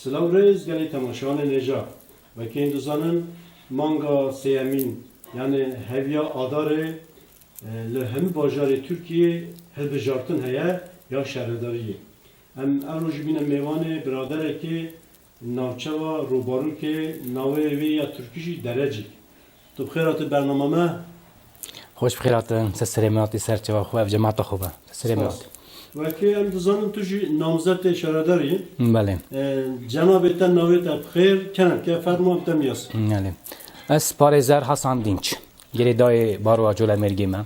سلاو ریز گلی تماشان نجا و که این دوزانن مانگا سیامین یعنی هویا آداره لهم باجار ترکیه هل بجارتن هیا یا شهرداریه ام اروج بین میوان برادره که ناوچه و روبارو که ناوه وی یا ترکیشی درجی تو بخیرات برنامه ما خوش بخیرات سلامتی سرچه و خوب جماعت خوبه سلامتی و که ام دوزانم توی نامزد شهرداری بله جناب تا ناوه تا بخیر کنم که فرمان تمیاس بله از پارزر حسن دینچ یری دای بارو جلو مرگیمه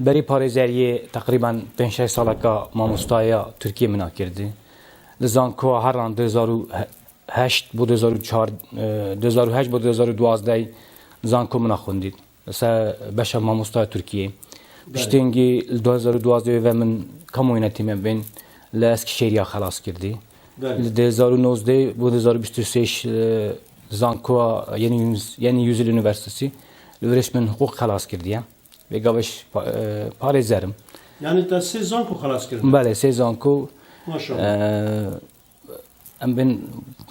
بری پارزری تقریبا 5-6 ساله که ماموستایا ترکیه منا کرده لزان که هر آن 2008 بود 2008 بود 2012 زان که منا خوندید مثلا بشه ماموستای ترکیه بشتینگی 2012 و من کموینتی من بین لاسکشیریا خلاص کردی 2019 بود 2023 زانکو یعنی یوزل üniversitesi öğretmen hukuk خلاص کردیم و گاوش پارزرم یعنی تا سه زانکو خلاص کردیم بله سه زانکو ماشاءالله ام ben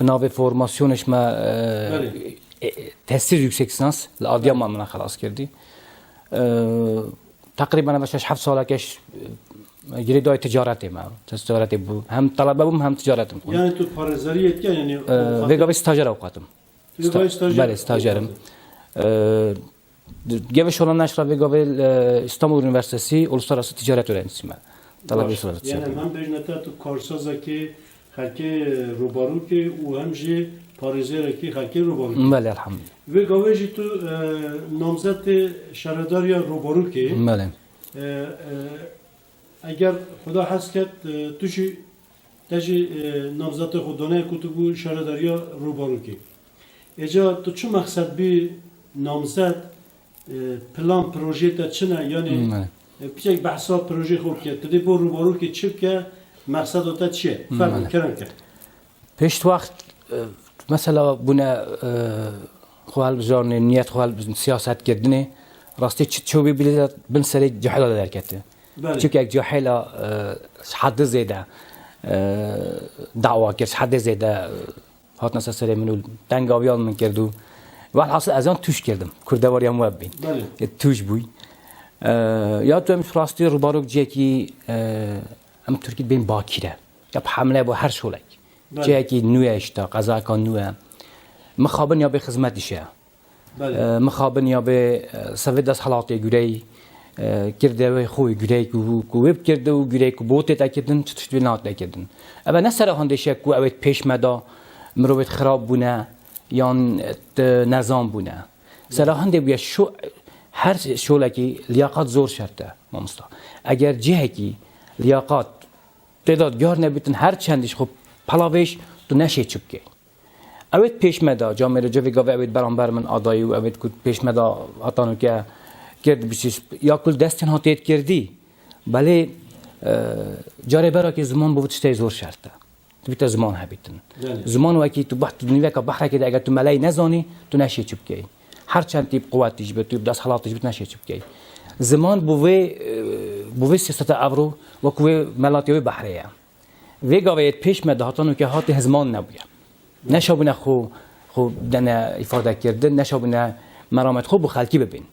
ناو فرماسیونش ما تحصیل yüksek lisans Adıyaman'dan خلاص کردی تقریبا باش 7 ساله کش گیری دای تجارتی ما تجارتی بو هم طلبه بوم هم تجارتم یعنی تو پارزریت که یعنی و گاوش استاجر اوقاتم بله استاجرم گوش olan نشر و گاول İstanbul Üniversitesi Uluslararası Ticaret öğrencisiyim ben. Talebe uluslararası. Yani hem bejnata tu karsaza ki halke rubaru ki u hem ji parizere ki halke rubaru. بله elhamdülillah. Ve gaveci tu namzat şehredarya rubaru ki. بله. Eğer Xuda hasket tuşi taji namzat Xudane kutubu şehredarya rubaru ki. Eca tu çu maksat bir namzat plan proje ta çına yani bir bahsa proje xo ki tedi bu rubaru ki çık ki maksat o ta çi fark keren ki. پیش وقت مثلا بنا خوال بزارن نیت خوال سیاست کردنه راستی چه بی بلیت بن سری جحلا درکته چون که یک جحلا حد زیده دعوا کرد حد زیده هات نسا سری منو دنگاویان من کردو و الحاصل از آن توش کردم کردواریم موبین توش بوی یا تو هم راستی روباروک جه کی هم ترکی بین باکیره یا حمله با هر شولک جایی که نوعه اشتا قضا کن نوعه مخابن یا به خدمتشه مخابن یا به سوید از حالات گوری کرده و خوی گوری کو وب کرده و گوری کو بوته تکردن چطور نات تکردن اما نه سر هندشه کو اوت پیش مدا مروت خراب بونه یا نظام بونه سر هنده بیا شو هر شولکی لیاقت زور شرطه مامستا اگر جهه کی لیاقت تعداد گار نبیتن هر چندش خوب پلاویش تو نشه چوبکی. اوید پیشمدا جامعه رجوی گاوی اوید برانبر من آدایی و اوید کود پیشمدا هاتانو که کرد بیشتر یا کل دستن هاتیت کردی بله جاری برا که زمان بود شتی زور شرطه. تو بیت زمان هبیتن. زمان وقتی تو بحث دنیا که بحث که اگر تو ملای نزانی تو نشه چوبکی. هر چند تیپ قوتیش به تو دست حالاتیش به نشه چوبکی. زمان بوی سیاست ابرو و کوی ملاتیوی بحریه. وی گاویت پیش مدهاتانو که هات هزمان نبوده نشابونه خو دنا ifade کردن نشابونه مرامت خو بخالکی ببین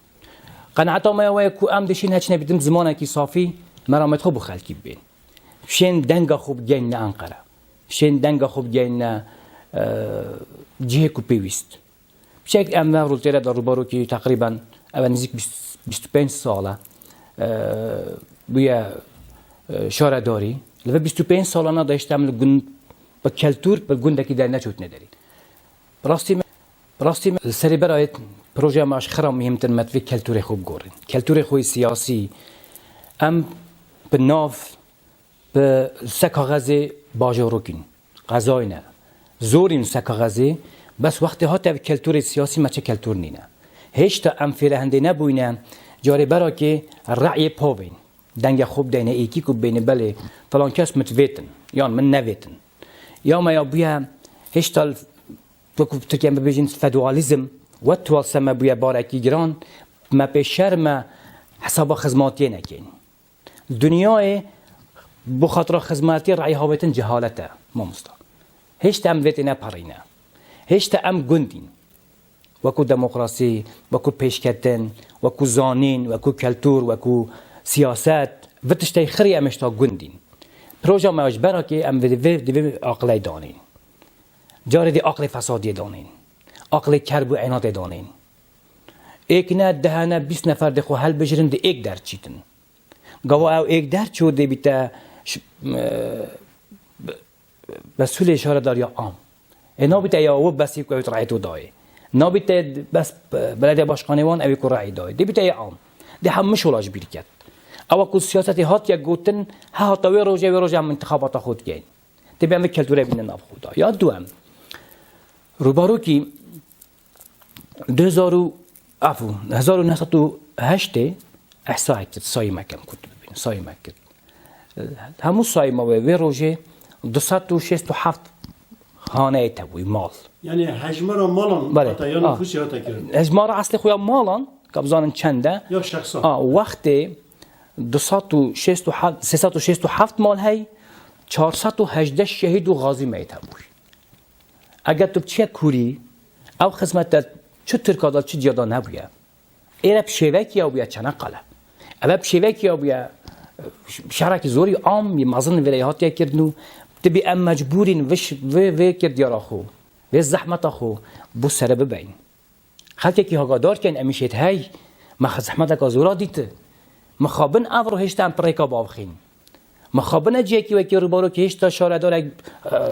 قناعت ما وای کو ام دشین هچ نبیدم زمانه کی صافی مرامت خو بخالکی ببین شین دنگ خوب گین انقره شین دنگ خوب گین جه کو پیوست شک ام رو تیرا در روبارو کی تقریبا اول نزدیک 25 ساله بیا شارع داری و 25 سالانه داشتم گون با کلتور به گوندکی در نچوت نداری. راستی سری برای پروژه ماش خرام مهمتر متوی کلتور خوب گورن. کلتور خوی سیاسی ام به ناف به سکاغاز باجوروکین قضای نه زورین سکاغازی بس وقتی هات کلتور سیاسی مچه کلتور نینه. هیچ تا ام فرهنده نبوینه جاری برای که رعی پاوین. دنگ خوب دینه ایکی کو بین بله فلان کس متویتن یا من نویتن یا ما یا بیا هشتال تو ترکیه ببیجین فدوالیزم و توالسم بیا بارکی گران ما پیشر ما حساب خدماتی نکین دنیای بخاطر خدماتی رعی هاویتن جهالته ما مستا هشت ام ویت نپرینه هشت ام گندین وکو دموکراسی وکو پیشکتن وکو زانین وکو کلتور وکو سیاست و تشتی خری امشتا گندین پروژه ماش برا که ام دوی عقلی دانین جاری دی عقل فسادی دانین عقل کرب و عناد دانین ایک نه دهانه 20 نفر دی خو حل بجرن دی ایک در چیتن گوا او ایک در چود دی بیتا مسئول اشاره دار یا عام اینا بیتا یا او بسی که اوی رعیتو دای نا بیتا بس بلد باشقانوان اوی که رعی دای دی بیتا یا عام دی همش ولاج بیرکت او که سیاستی هات یا گوتن ها تاوی روزه هم انتخابات خود گین دی بیامه کلتوره بینه ناب خودا یا دوام روبارو کی 1908 احساء کرد سای مکم کد ببین سای مکد همون سای ما وی روزه 267 خانه تبوی مال یعنی حجمه مالان بله. حتی یا نفوسی هاتا کرد حجمه اصلی خویا مالان که بزانن چنده یا شخصا وقتی 367 مال هی 418 شهید و غازی میتبوی اگر تو چه کوری او خدمت چه ترکادال چه جدا نبویه ایره بشیوکی یا بیا چنقله اما بشیوکی یا بیا شرک زوری عام مازن ولایاتی کردنو تبی ام مجبورین وش و کرد یارا خو و زحمت خو بو سر ببین خلک کی هاگادار کن امیشت هی ما زحمت کا زورا دیت مخابن افرو هشتم پریکا باوخین مخابن جیکی و کی رو بارو که هشتا شاره دار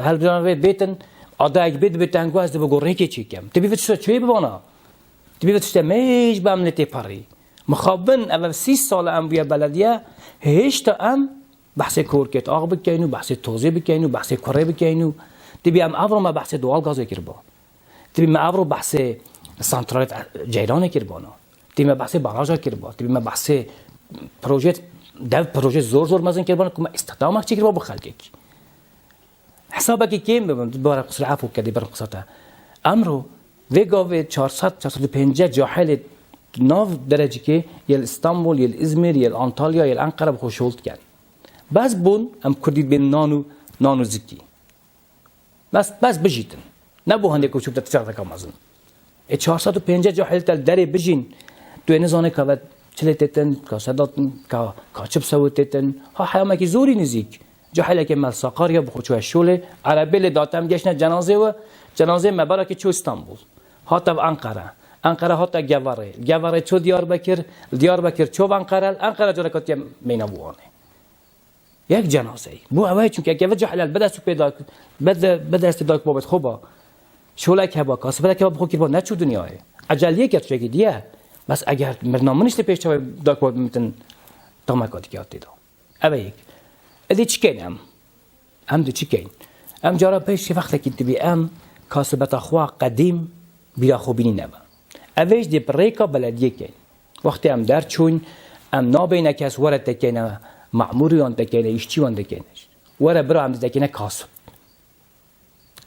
هل جان بیتن آدا یک بید بیتنگو از دو گوره کی چیکم تبی وچ چوی بوانا تبی وچ میج بامنت پاری مخابن اول 30 سال ام بیا بلدیه هشتا ام بحث کورکت آق بکنو بحث توزیع بکنو بحث کره بکنو تبی ام افرو ما بحث دوال گاز کربا تبی ما افرو بحث سانترال جیران کربانا تبی ما بحث باراژ کربا تبی ما بحث پروژه زور مزن کربانا که ما استخدام چی کربا بخلک حسابك كم ببارة قصر عفو كده برا قصته أمره ويجا 450 جاحل ناف درجة كي يل اسطنبول يل إزمير يل أنطاليا يل أنقرة بخوشولت كان بس بون أم كردي بين نانو زكي بس بجيتن نبو هنديكو شوف تتشارك كمازن 450 جاحل تل دري بجين تو نزانه كذا چلتتن كاسداتن كاتشب سوتتن ها حيامك زوري نزيك جاهله که ملساقاریا بخوچو شوله عربی داتم گشنه جنازه مبارک چو استانبول هات انقره هات گواره چو دیاربکر چو انقره جرکاتی مینابوانه یک جنازه بو اوای چون که جاهله بده استداک بابت خوبا شوله که با کاسبه که بخو کربا نچو دنیاه عجلیه کرد چگی دیه بس اگر مرنامنش پیش چاوی داک بابت متن تامکاتی که آتی دا اوای ادی چکن ام دو چکن ام جارا پیش وقتی که تبی ام کاسبت خوا قدیم بیا خوبینی نبا اویش دی پریکا بلدیه کن وقتی ام در چون ام نابینه کس ورد تکنه معموریان تکنه اشتیوان تکنه ورد برا ام تکنه کاسب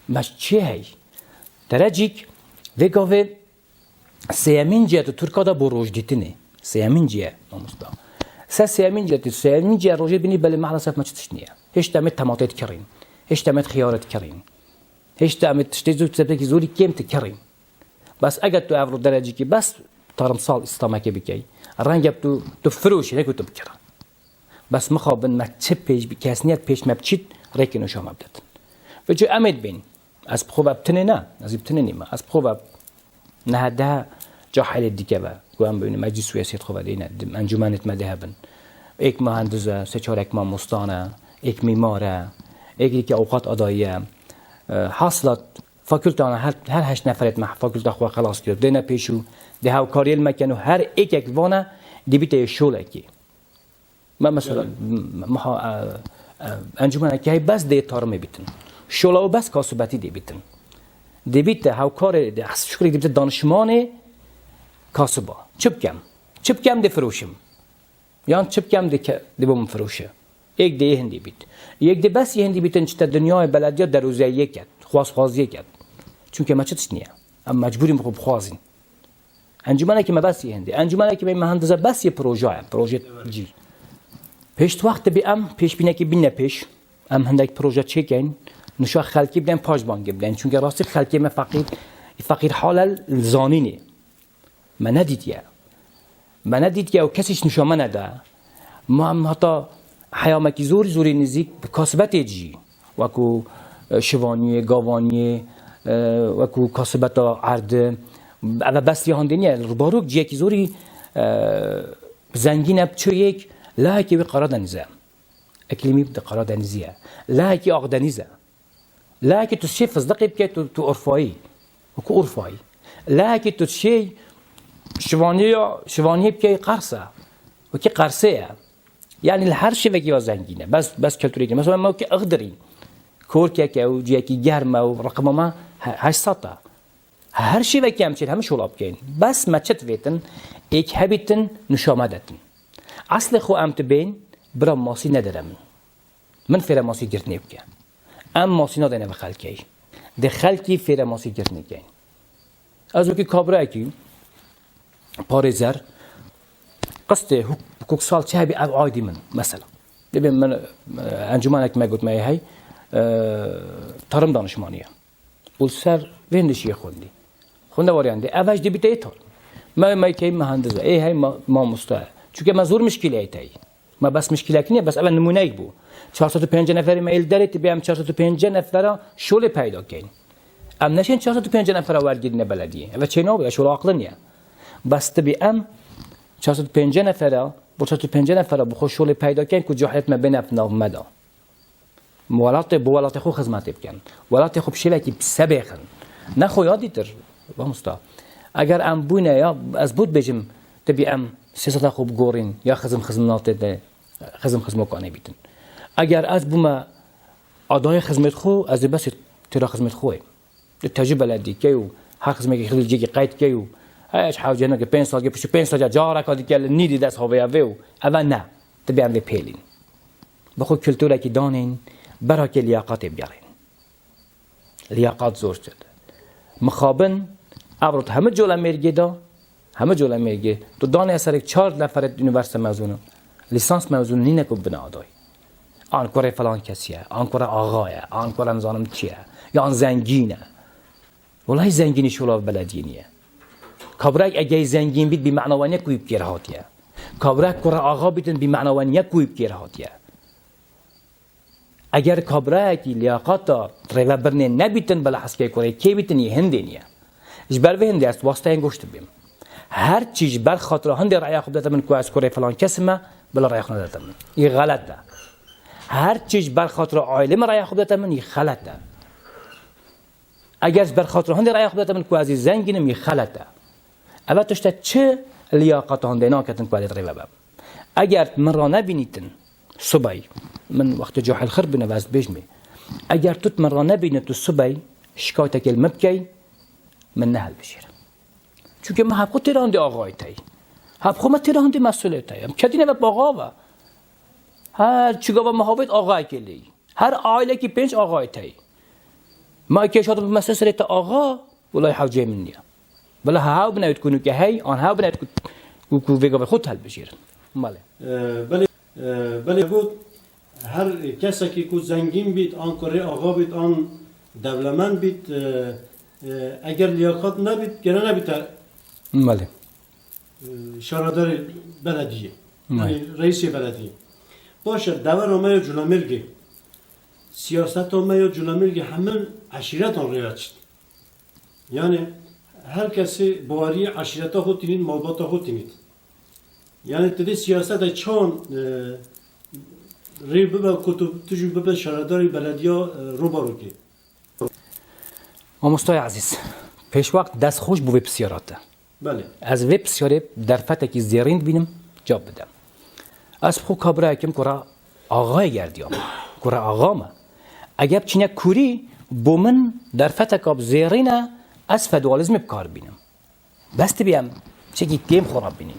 مش چه هی درجیک وگاوه سیامین جهت ترکا دا بروج دیتنه سیامین جهت نامستا سیامین جهت روزی بینی بله مالاسف ما چتشنیه هیچ تامت تماتت کرین هیچ تامت خیارت کرین هیچ تامت تشتیزو تبکی زوری کم تکرین بس اگر تو افرو درجی که بس تارمسال استامکه بکی رنگ تو فروشی نکو تو بکرن بس مخابن مکتب پیش کسنیت پیش مبچید ریکنو شما بدتن و جو امید بین از بخوب ابتنه نه از ابتنه نیما از بخوب نه ده جاحل دیگه و گویم ببینیم مجلس سیاسی خوب دینه انجمنت مذهبن یک مهندسه سه یک مستانه یک میماره یکی که اوقات اداییه حاصلات فاکولتان هر 8 نفرت مع فاکولتا خو خلاص کرد دینا پیشو ده هاو کاریل مکنو هر یک وانه دیبیته شوله کی ما مثلا انجمن که بس ده تارم بیتن شوله و بس کاسبتی دیبیتن دیبیته هاو کار ده شکری دیبیته دانشمانه کاسبا چپ کم ده فروشم یان چپ کم ده بوم فروشه یک ده هندی بیت یک ده بس هندی بیتن چه دنیای بلدیا در روزیه کرد خوازی کرد چون که ما چتش نیه ام مجبوریم خوب خوازین انجمنه که ما بس هندی انجمنه که مهندسه بس یه پروژه جی پیش وقت بی ام پیش بینه که بینه پیش ام هندک پروژه چکین نشا خلکی بدن پاجبانگی بدن چون که راستی خلکی من فقیر حال زانینه من ندید یا کسیش نشا من نده ما هم حتی حیامکی زوری نزدیک کاسبت جی وکو شوانی گاوانی وکو کاسبت عرض اما بس یهاندنیه باروک جی کی زوری زنگین بچو یک لا کی قرار دنیزه اکلیمی بده قرار دنیزیه لا کی آق دنیزه لا کی تو شی فصدقی بکه تو عرفایی وکو عرفایی لا کی تو شی شوانی بکه قرصه وکی قرصه يعني هر شيء وكي زنگينه بس كالتوريتي مثلا ما كي اقدري كوركا كاو جيكي جرما ورقم ما هاش سطا هر شيء وكي امشي همش شغل ابكين بس ما تشتويتن ايك هبيتن نشامدتن اصل خو امت بين برا ماسي ندرم من فيرا ماسي جرتني بك ام ماسي ندنه بخلكي ده خلكي فيرا ماسي جرتني كاين ازوكي كابراكي باريزر قصدي حقوق سال چه بی عادی من مثلا ببین من انجمنک ما گفت می هی ترم دانشمانیه اول سر وندشی خونده واریانده اولش دی بیته ایتار ما کی مهندسه هی ما مستا چون ما زور مشکلی ایتای ما بس مشکلی کنی بس اول نمونه ای بو 405 نفری میل دارید بیم 405 نفر شغل پیدا کن ام نشین 405 نفر ورگیدن بلدیه و چه نو شغل عقلنیه بس تبی ام 405 نفره با 405 نفره بخو شغل پیدا کن که جاهلیت ما بین ابناء مدا موالات خو خدمت بکن ولات خو بشیله کی سبخن نه خو یادی تر با مستا اگر ام بونه یا از بود بجم تبی ام سیاست خوب گورین یا خدمات ده خدمت کنه بیتن اگر از بوم ادای خدمت خو از بس ترا خدمت خوه تجربه لدی کیو هر خدمت خیلی جگی قید کیو هیچ حاجه نه که 5 سال پیش 5 سال جارا کادی که نیدی دست هوای او اول نه تبی ام پیلین بخو کلتوره کی دانین برای که لیاقت بیارین لیاقت زور شد مخابن ابرد همه جول میرگه تو دانه اثر 4 نفر یونیورسیته مزونه لیسانس مزونه نینه کو بنا ادای آن کره فلان کسیه آن کره آقاه آن کره نزانم چیه یا آن زنگینه والله زنگینی شولا بلدینیه کابرک اگه زنگین بید بمعنوانیه کویب گیر هاتیه کابرک کره آقا بیتن بمعنوانیه کویب گیر هاتیه اگر کابرکی لیاقتا ریو برنه نبیتن بلا حسکه کره کی بیتن یه هندینیه جبر به هندی است واسطه این گوشت بیم هر چیز بر خاطر هندی رأی خوب دادم کو از کره فلان کسمه بلا رأی خوب دادم این غلطه هر چیز بر خاطر عالم رأی خوب دادم این غلطه اگر بر خاطر هندی رأی خوب دادم کو از زنگینم این غلطه اول تشت چه لیاقت هندی ناکتن کو از ریو باب اگر من را نبینیتن صبحی من وقت جاهل خرب بنواز بجمي اگر توت من را نبینه تو صبحی شکایت کلمه بکی من نهل بشیر چون ما حق تیراند آقای تای حق ما تیراند مسئول تای کدی نبود آقا و هر چیگاه محابط آقای کلی هر عائله کی 5 آقای تای ما که شاد مسئله سرت آقا والله حوجه منیه بلا ها بنوید کنو که هی آن ها بنوید کو ویگا خود حل بشیر ماله بله بود هر کسی که کو زنگین بید آن کره آقا بید آن دولمند بید اگر لیاقت نبید گره نبید ماله شهردار بلدیه یعنی رئیس بلدیه باشه دور آمه جلومرگی سیاست آمه جلومرگی همه عشیرت آن ریاد شد یعنی هر کسی بواری عشیرت ها خود تینید مالبات ها خود تینید یعنی تدی سیاست چون ری ببه کتب تجو ببه شهرداری بلدیا رو بارو که مستای عزیز پیش وقت دست خوش بو ویب سیاراته بله از ویب سیاره در فتح که زیرین بینم جاب بدم از خو کابره کم کرا آقای گردیام کرا آقامه اگر چینه کوری بو من در فتح کاب زیرینه از فدوالیزم بکار بینم بس تبیم چه گیم خراب بینیم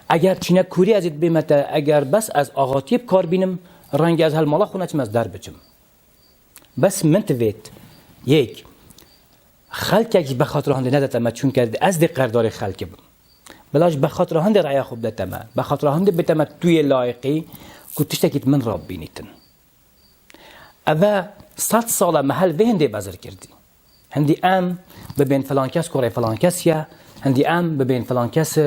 اگر چینه کوری از بیمته اگر بس از آغاتی بکار بینم رنگ از هالمالا خونه چم از در بچم بس من تویت یک خلک که بخاطر هنده نداتم چون کرد از دی قردار خلک بم بلاش بخاطر هنده رعیا خوب داتم بخاطر هنده بتم توی لایقی که تشتکیت من راب بینیتن اما 100 سال محل به هندی بازار کردی هندی ام ببین فلان کس کره فلان کسیه هندی ام ببین فلان کس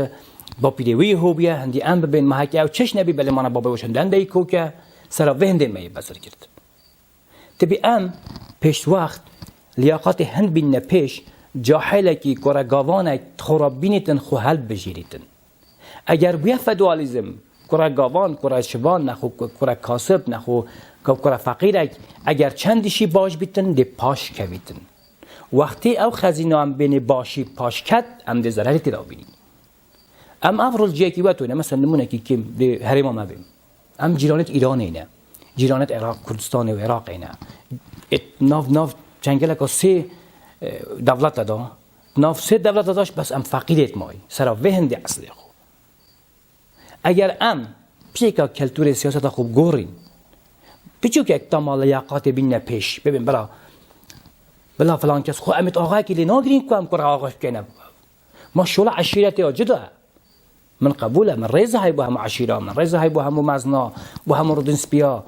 با پیدوی هوبیه هندی ام ببین محکی او چش نبی بله مانا بابا وشن دنده کوکه سر به هندی می بازار کرد تبی ام پیش وقت لیاقت هند بین پیش جاهل کی کره گاوان خرابینتن خو حل بجیریتن اگر بیا فدوالیزم کره گاوان کره شوان نخو کره کاسب نخو کره فقیر اگر چندشی باش بیتن دی پاش کویتن وقتی او خزینه هم بین باشی پاش کد هم دی ضرری تدا بینی ام افرول جیکی واتونه مثلا نمونه کی کم دی حریم ما بیم ام جیرانت ایران اینه جیرانت عراق کردستان و عراق اینه ناف جنگل که سه دولت دا ناف سه دولت داشت بس ام فقیرت مای سرا وهندی اصلی خو اگر ام پیکا کلتور سیاست خوب گورین پیچو که اکتمال لیاقات بین پیش ببین بلا فلان کس خو امت آقا کی لی ناگرین کو ام کر آقا کنه ما شولا عشیرتی جدا من قبوله من ريزه هاي بهم عشيره من ريزه هاي بهم مزنا بهم رودنسبيا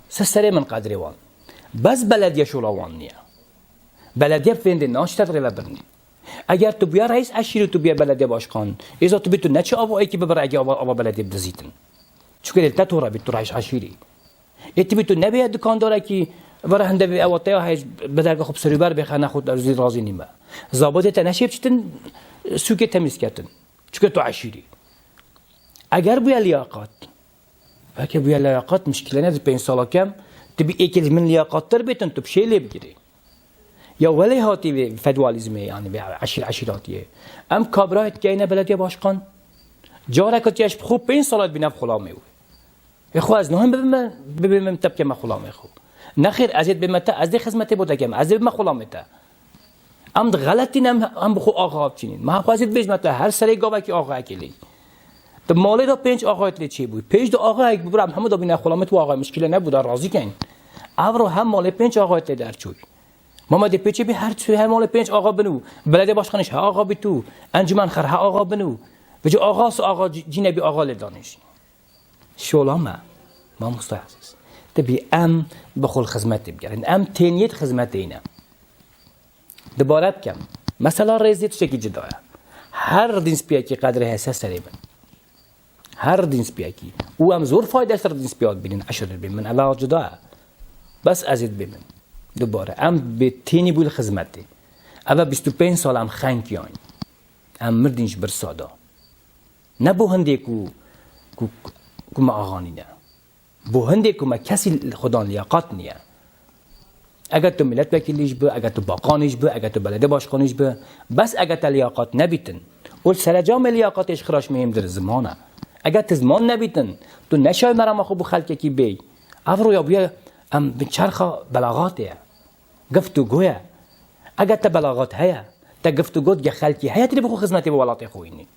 سسري من قدري وان بس بلديه شولاوانيه بلديه فين ناش تدري لبرني اگر تو بیا رئیس عشیره تو بیا بلديه باشقان اذا تو بتو نچ ابو اي کی ببر اگه ابو بلديه بدزيتن چون دلتا تو را بتو رئیس عشیره اتي بتو نبي دکاندار کی ورا هنده بی اواتیا هیچ بدرگاه خوب سریبر بخنه خود از راضی نیمه ضابط تنشیب چتن سوکه تمیز کردن چون تو عشیره اگر بیا لیاقت فکر بیا لیاقت مشکلی نداره 5 سال کم تبی یکی من لیاقت تر بیتن تو بشی لی بگیری یا ولی هاتی به فدوالیزمه یعنی به عشیراتیه ام کابرایت که اینه بلدیه باشقان جاره کتیش خوب 5 سالت بینم خلامه او خو از نهم ببینم تب که ما خلامه خوب نخیر ازید به متا از دی خدمتی بوده کم از دی ما خلامه تا ام غلطی نم بخو آقا بچینین ما خوازید بجمتا هر سری گاوه که آقا اکلی تو مالی دا 5 آقایت لی چی بود 5 دا آقا یک ببرم همه دا بینه خلامت و آقای مشکل نبود راضی کن او هم مالی 5 آقایت لی در چوی ماما دی پیچه بی هر مالی 5 آقا بنو بلده باشخانش ها آقا بی تو انجمن خر ها آقا بنو بجو آقا سو آقا جینه بی آقا لی دانش شولا ما مستحسس تبی ام بخول خدمت بگرن ام تینیت خدمت اینه دبارت کم مثلا ریزی تو شکی جدایه هر دین سپیا کی قدر حساس سری بن هر دین سپیا کی او هم زور فایده سر دین سپیات بینین عشر بین من علاوه جدا بس ازید بین دوباره ام به تینی بول خدمتی اول 25 سال ام خنکیان ام مردینش برسادا نبو هندی کو ما آغانی نه بو هندی کو ما کسی خدا لیاقت نیه اگر تو ملت وکیلیش به اگر تو باقانیش به اگر تو بلده باشقانیش به بس اگر تو لیاقت نبیتن اول سرجام لیاقتش خراش مهم در زمانه اگر تو زمان نبیتن تو نشای مرا خوب خلق کی بی افرو یا بیا ام بچرخ بلاغاته گفتگوه اگر تو بلاغات هيا تا گفتگو گه خلقی هيا تری بخو خدمتی به ولات خوینی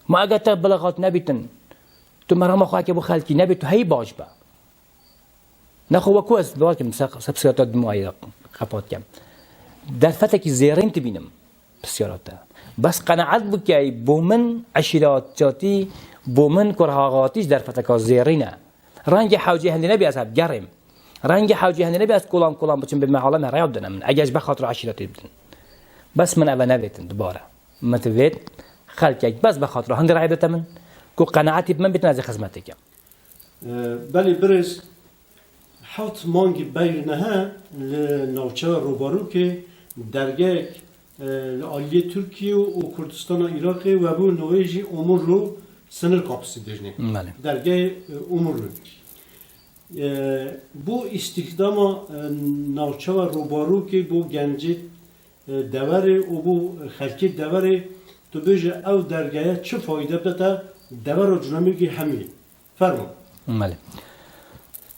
ما اگر تو بلاغات نبیتن تو مرا خو که بو خلقی نبیت تو هی باش با نخو وکو از باکم سبسیاتا دموعی خفات کم در فتح که زیرین تبینم بسیاراتا بس قناعت بکی بومن عشیراتاتی بومن کرهاغاتیش در فتح که زیرینه رنگ حوجی هندی نبی از هب گرم رنگ حوجی هندی نبی از کلام بچن به محاله من ریاد دنم اگرش بخاطر عشیراتی بدن بس من اول نبیتن دوباره متوید خلقی بس بخاطر هندی رعیدت من کو قناعتی من بیتن از خدمتی کم بله برز حوت مانگی بیرنه لناوچه روبارو که درگه عالیه ترکیه و کردستان عراق و بو نویجی امور رو سنر کابسی دجنه درگه امور رو بو استخدام ناوچه روبارو که بو گنجی دوره و بو خلکی دوره تو بیجه او درگه چه فایده بده دوره رو جنامی که همیه فرمان بله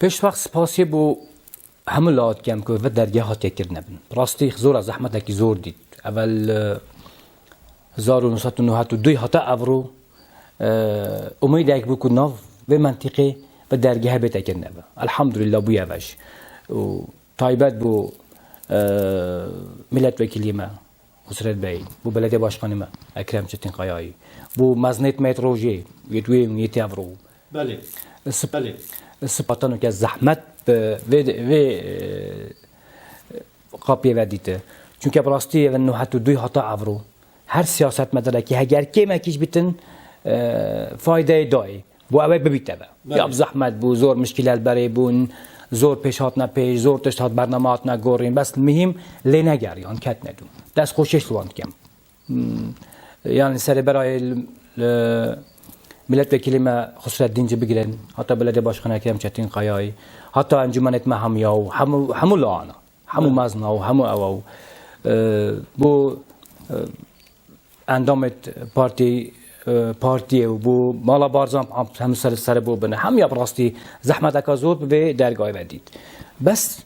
پیش وقت سپاسی بو همه لات کم که و درگاه ها تکر نبن راستی زور از زحمت که زور دید اول 1992 هاتا افرو امید یک بو که ناف به منطقه و درگاه به تکر نبن الحمدلله بو یوش و طایبت بو ملت وکیلی ما خسرت بی بو بلده باشقانی ما اکرم چتین قیایی بو مزنیت میت روژه یتویم یتی افرو بله سپاتانو که زحمت و قاپیه ودیته چون که براستی و نهت دوی هتا عورو هر سیاست مداره که اگر که مکیش بیتن فایده دای بو اوی ببیته با یا زحمت بو زور مشکل برای بون زور پیش هات نپیش زور تشت هات برنامه هات نگورین بس مهم لی نگریان کت ندون دست خوشش لواند کم يعني سر برای ملت وکیلی ما خسرت دینج بگیرن حتی بلده باشخانه کم چتین قیایی حتی انجمنت ما هم یا و همو لانا همو مزنا و همو او بو اندامت پارتی و بو مالا بارزام هم سر بو بنه هم یا براستی زحمت اکا زور به درگاه ودید بس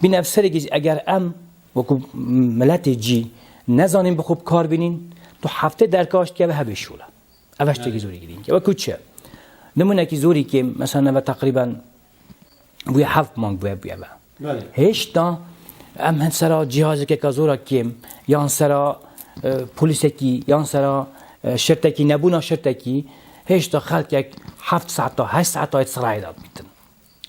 بنفسری اگر ام وکو ملت جی نزانیم بخوب کار بینین تو هفته درکاشت که به هبشوله اوش تکی زوری گیرین که و کوچه نمونه که زوری که مثلا و تقریبا بوی 7 مانگ بوی با هشتا ام هن سرا جهازی که کازورا کم یا سرا پلیسکی یا سرا شرطکی نبونا شرطکی هشتا خلق یک 7 ساعت تا 8 ساعت تا سرای داد بیتن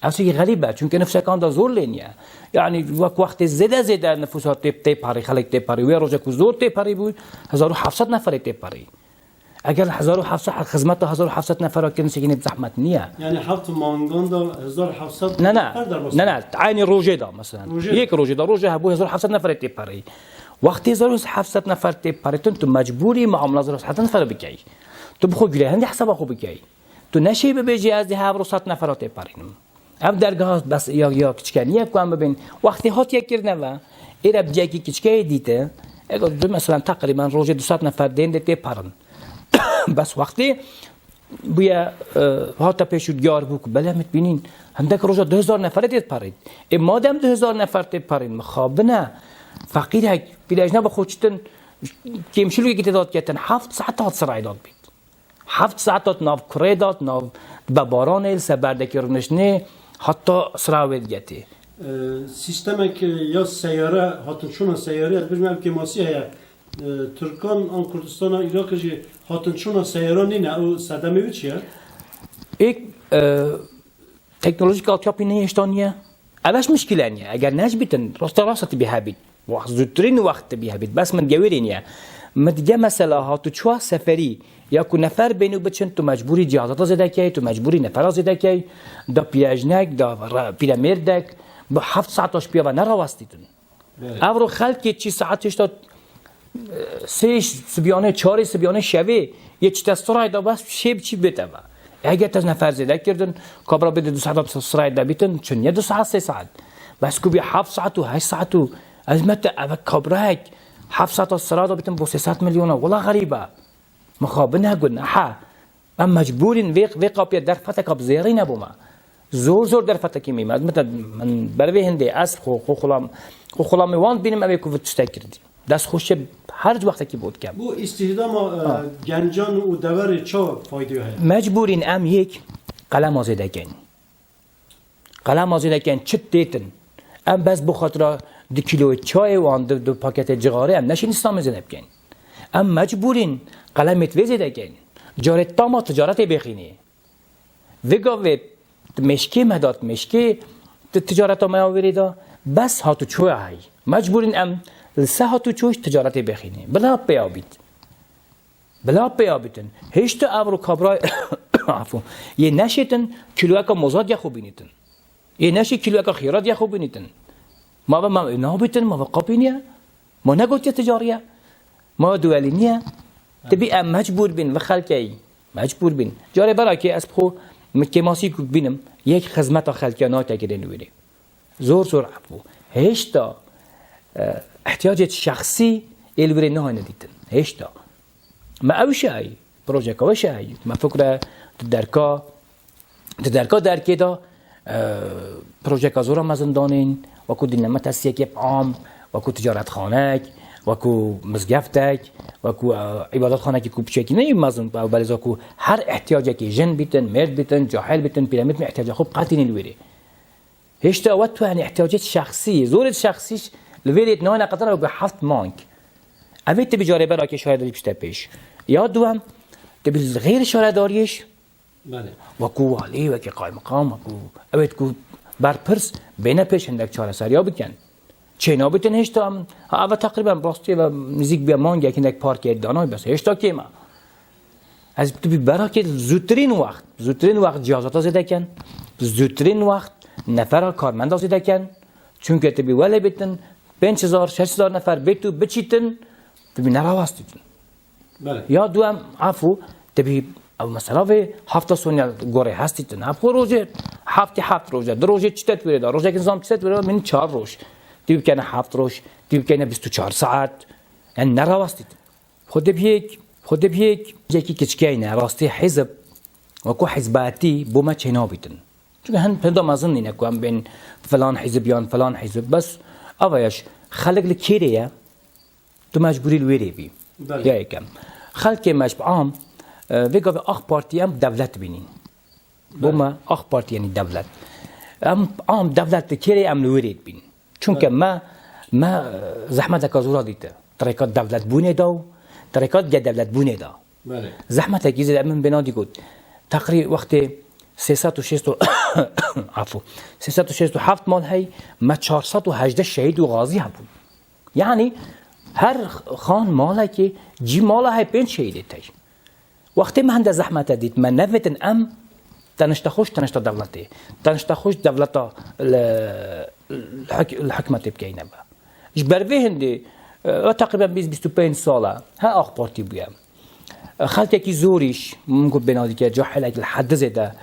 اصلا غریبه چون که نفس کان دا زور لینیه یعنی وقت زده نفوسات تیپ پاری خلق تیپ پاری و روزه کو زور تیپ پاری بود 1700 نفر تیپ پاری اگر 1700 خدمت 1700 نفر که نسیگین زحمت نیه یعنی 7 مانگان دا 1700 نه عین روزه دا مثلا یک روزه دا روزه هبو 1700 نفر تیپ پاری وقتی 1700 نفر تیپ پاری تو مجبوری معامله 1700 نفر بکی تو بخو گیره هندی حساب خو بکی تو نشی به جهاز ده 700 نفر تیپ پارینم اب درگاه بس یا کچکنیه کوام ببین وقتی هات یک کرد نه ایرا بجاکی کچکه دیته اگر مثلا تقریبا روزه 200 نفر دین ته پرن بس وقتی بیا هات پیشود یار بو بله متبینین هندک روزه 2000 نفر دیت پرید ای مادام 2000 نفر ته پرین مخابنه فقیر هک بیلاجنا بخوچتن کیمشلو کی داد کتن 7 ساعت سرای داد بید 7 ساعت ناف کره داد ناف بباران ال سبردکی رنشنه حتی سراوید گتی سیستم که یا سیاره هاتن شون سیاره ببینم که ماسیه ترکان آن کردستان عراق جی هاتن شون سیاره نه او صدمه چیه یک تکنولوژیک التیاپی نیشتانیه اولش مشکل نیه اگر نجبیتن راست بیهبید وقت زودترین وقت بیهبید بس من گویرینیه مدگه مثلا هاتو چواه سفری یا کو نفر بینو بچن تو مجبوری جهازات زده کی تو مجبوری نفر زده کی دا پیاجنک دا پیرامردک با 7 ساعتش بیا و نراوستیتون اورو خلق چی ساعتش تا 3 سبیانه 4 سبیانه شوی یه چی تسترای دا بس شب چی بده اگه تا نفر زده کردن کابرا بده 2 ساعت سرای دا بیتن چون یه 2 ساعت 3 ساعت بس کو بیا 7 ساعت و 8 ساعت و از مت کابرا 7 ساعت سرای دا بیتن با 300 میلیون والله غریبه مخابنها قلنا ها ام مجبورين ويق قابية درفتك بزيرين ابو ما زور درفتك مي مثلا من بروي هندي اس خو خلام وان بينم ابي كوفت تشتكردي داس خوش هر وقت کی بود کم بو استخدام گنجان و دور چه فایده هست مجبورين ام یک قلم آزاده کن چت دیتن ام بس بخاطر 2 کیلو چای و آن 2 پاکت جغاره ام نشین استام زنب کن ام مجبورين قلمت وزیده کن جارت تاما تجارت بخینی وگاوه مشکی مداد مشکی تجارت ما آوریده بس هاتو چوه های مجبورین ام لسه هاتو چوش تجارت بخینی بلا بیابیتن هشت اورو کابرای عفو یه نشیتن کیلو اکا مزاد یا خوب بینیتن یه نشی کیلو اکا خیرات یا خوب بینیتن ما نابیتن ما قابینیه ما نگوتی تجاریه ما دوالینیه تبي ام مجبور بين وخلكي مجبور بين جاري براكي اسبخو مكيماسي بينم يك خدمت خلكيانات كده نوري زور عفو هشتا احتياجات شخصي الوري نه نديتن هشتا ما او شيء بروجيكت او شيء ما فكره تدركا در كده بروجيكت زورا مزندانين وكو دينما تسيك عام وكو تجارت خانك وكو مزگفتک وكو عبادت خانه کی کوبچکی نه مزون با بلزا کو هر احتیاجی که جن بیتن مرد بیتن جاهل بیتن پیرامید احتیاج خوب قطعی نلویره هیچ تا وقت یعنی احتیاجات شخصی زورت شخصیش لویرت نه قطر به 7 مانک اویت بجاره برا که شاید پیش یا دوام تبي غیر شهرداریش بله وەکو والی وەکی قای مقام وەکو ئەوێت کو بەرپرس بێنە پێش هەندێک چارەسەریا بکەن چێنا بتن هێشتا ئەوە تقریبا ڕاستیەوە نزیک بێ مانگێک هەندێک پارکێک دانای بەس هێشتا کێمە ئەز بتبی بەراکێ زووترین وەخت جیازەتا زێدەکەن زووترین وەخت نەفەرە کارمەندا زێدەکەن چونکە تبی وەلێ بێتن 5,000 6,000 نەفەر بێت و بچیتن تبی نەڕاوەستیتن بله یا دوام عفو تبي او مثلا في هفته سونيا غوري هستيتن ابخو روجه هفت روجه دو روجه چتت بريدا روجه که نظام چتت بريدا من 4 روز تبي كان 7 روز تبي كان 24 ساعت يعني نراوستيت خود بيك جاكي كچكاينه راستي حزب وكو حزباتي بوما چينابيتن چون هن پندا مازن اینه کوام بین فلان حزبیان فلان حزب بس اوایش خلق لکیریه تو مجبوری الویری بی یا یکم خلق مجب عام ویگا به اخ پارتی هم دولت بینین بوما اخ پارتی یعنی دولت عام دولت لکیری هم الویرید بین چون که ما زحمت کازورا دیته طریقات دولت بونه داو طریقات دولت بونه دا زحمت کیزه من بنادی گود تقریبا وقت 360 عفوا 367 مال هي ما 418 شهيد وغازي هبون يعني هر خان مالك جي ماله هي 5 شهيد تاي وقت ما هند زحمه ديت ما نفتن ام تنشتخوش دولتي تنشتخوش دولتا الحكمه تبكينا با ايش برفي هندي تقريبا 25 ساله ها اخ بارتي بيا خالتك زوريش ممكن بنادي كده جاحلك الحد زده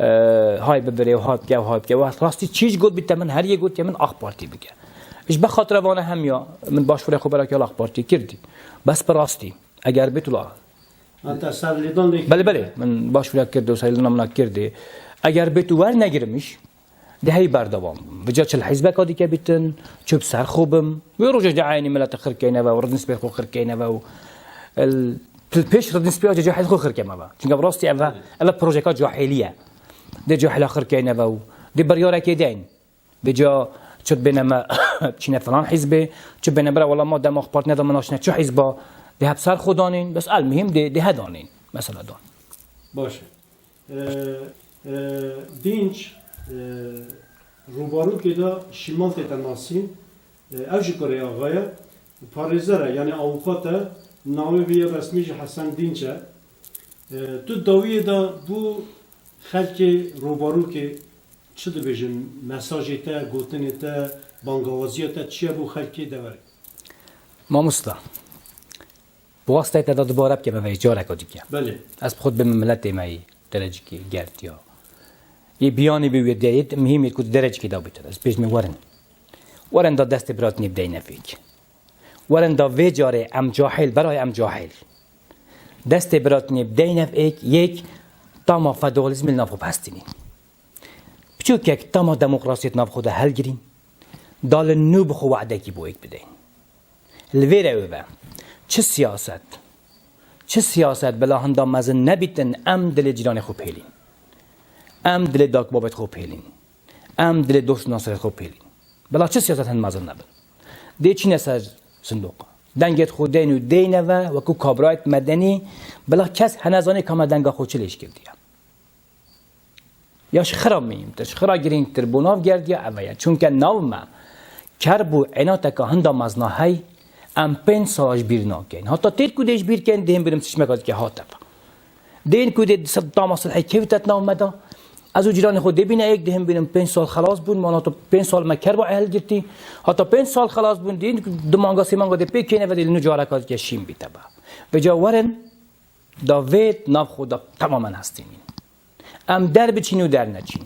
هاي ببري وهاي بكا وهاي بكا راستی چیز گفت بیت من هر یک گفت من اخ پارتی بگه ايش بخاطر وانا هم یا من باشور خبرك يا اخ پارتی کردی بس براستی اگر بتولا انت سرلیدان دیگه بله من باشور کرد و سرلیدان من کردی اگر بتو ور نگیرمش ده هی بردوام وجا چل حزب کادی که بیتن چوب سر خوبم و روج جعانی ملت خر کینه و رد نسبه خو خر کینه و پیش رد نسبه جاحل خو خر کینه و چون براستی اول پروژکات جاحلیه ده جاحل آخر که نبود ده بریاره که دین بجا شد بینم چینه فلان حزبه شد بینم برای والله ما دماغ پارت ندام ناشنه چه حزبه ده هبسر خودانین بس المهم ده هدانین مثلا دان باشه دینچ روبارو که دا شمال تناسین اوج کره آقای پاریزره یعنی اوقات نامی بیه رسمیش حسن دینچه تو داویه دا بو خلق روبارو که چه دو بیشن مساجی تا گوتنی تا بانگوازی تا چیه بو خلقی دوره ما مسلا بواسطه تا دوباره که به جاره کدی که بله از خود به ملت مایی درجه کی گرد یا یه بیانی به دیت مهمه که درجه کی دابیت از پیش می ورن دا دست برات نبدای نفیک ورن دا وی جاره ام جاهل برای ام جاهل دست برات نبدای نفیک یک تاما فدرالیسم نافو پستینی بچو که تاما دموکراسیت ناف خود هل گرین دال نو بخو وعده کی بو یک بدین الویره و چه سیاست بلا هندا مزن نبیتن ام دل جیران خوب هلین ام دل داک بابت خوب هلین ام دل دوست ناصر خوب هلین بلا چه سیاست هن مزن نبن دی چی نسر صندوق دنگت خود دینو دینه و کو کابرایت مدنی بلا کس هنزانی کام دنگا خود چلیش کردیم یاش خراب میم تش خراب گرین تربوناف گردیا اویا چون که ناو ما کربو عنایت که هندا مزناهی ام 5 سالش بیر ناکن حتی تیر کودش بیر کن دیم بریم چش مگاد که هاتف دین کود صد تام صلحی کیفتت ناو مدا از جیران خود ببینه یک دهم بینم 5 سال خلاص بون ما تو 5 سال ما کربو اهل گرتی حتی 5 سال خلاص بون دین دو مانگا سی مانگا ده پیکنه و دل نجاره کاد که شیم بیتبا به جا ورن داوید ناف خدا تماما هستین ام در بچین و در نچین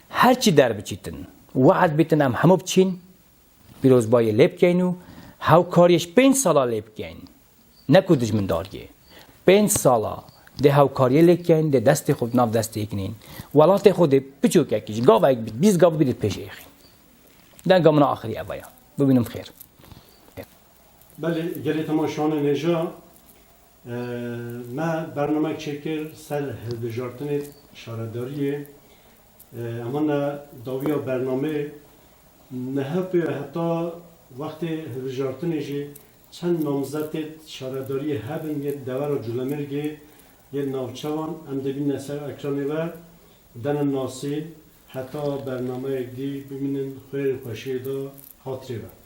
هرچی در بچیتن وعد بیتن ام همو بچین بیروز بای لب کینو هاو کاریش 5 سالا لب کین نکودش من دارگه 5 سالا ده هاو کاری لب کین ده دست خود ناف دست اکنین ولات خود بچو که کش گاو ایک 20 گاو بیرید پیش ایخین دن گامنا آخری اویا ببینم خیر بله گلی تماشان نجا ما برنامه چکر سر هلبجارتن شارداریه اما داویا برنامه نه به حتی وقتی هلبجارتنشی چند نامزد شارداری هبن یه دور و جلمرگی یه ناوچوان ام دبین سر اکرانی و دن ناسی حتی برنامه دی ببینن خیر خوشی دا خاطری و